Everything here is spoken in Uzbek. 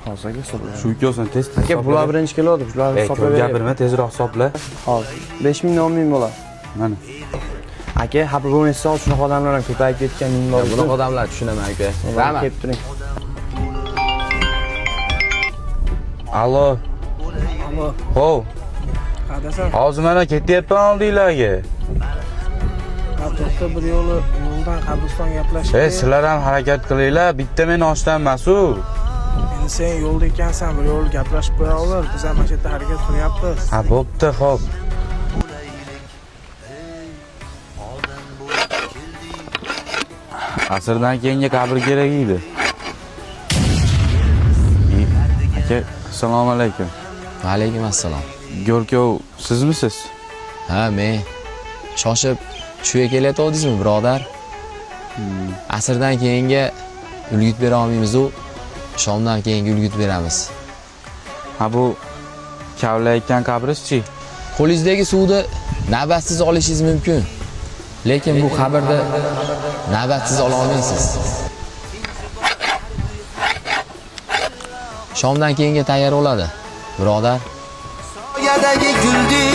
Hozir hisobla. Shu ikkovsini tez Aka, bular birinchi keladi. Shularni hisoblab bering. Gapirma, tezroq hisobla. Hozir 5000 dan 10000 bo'ladi. Mana. Aka, xabar bo'lmasa, shunaqa odamlar ham ko'payib ketgan minglar. Bunaqa odamlar tushunaman aka. Rahmat. Kelib turing. Allo. Allo, Ho, qadasan? hozir mana ketyapman oldinglarga. To'xta bir yo'ldan qabriston gaplashdik. Sizlar ham harakat qilinglar, bitta men ochdan emas-u. Endi sen yo'lda ekansan, bir yo'l gaplashib qo'yaver. Biz ham mana shu yerda harakat qilyapmiz. Ha, bo'pti, xo'p. Asrdan keyingi qabr kerak edi. Aka, assalomu alaykum. Alaykum assalom. Go'rkov sizmisiz? Ha, men shoshib shuga kelayotdingizmi, birodar? Asrdan keyinga ulgut bera olmaymiz-u, shomdan keyinga ulgut beramiz. Ha, bu kavlayotgan qabrizchi? Qo'lingizdagi suvni navbatsiz olishingiz mumkin. Lekin bu qabrda navbatsiz ola olmaysiz. Shomdan keyinga tayyor bo'ladi, birodar. Soyadagi guldek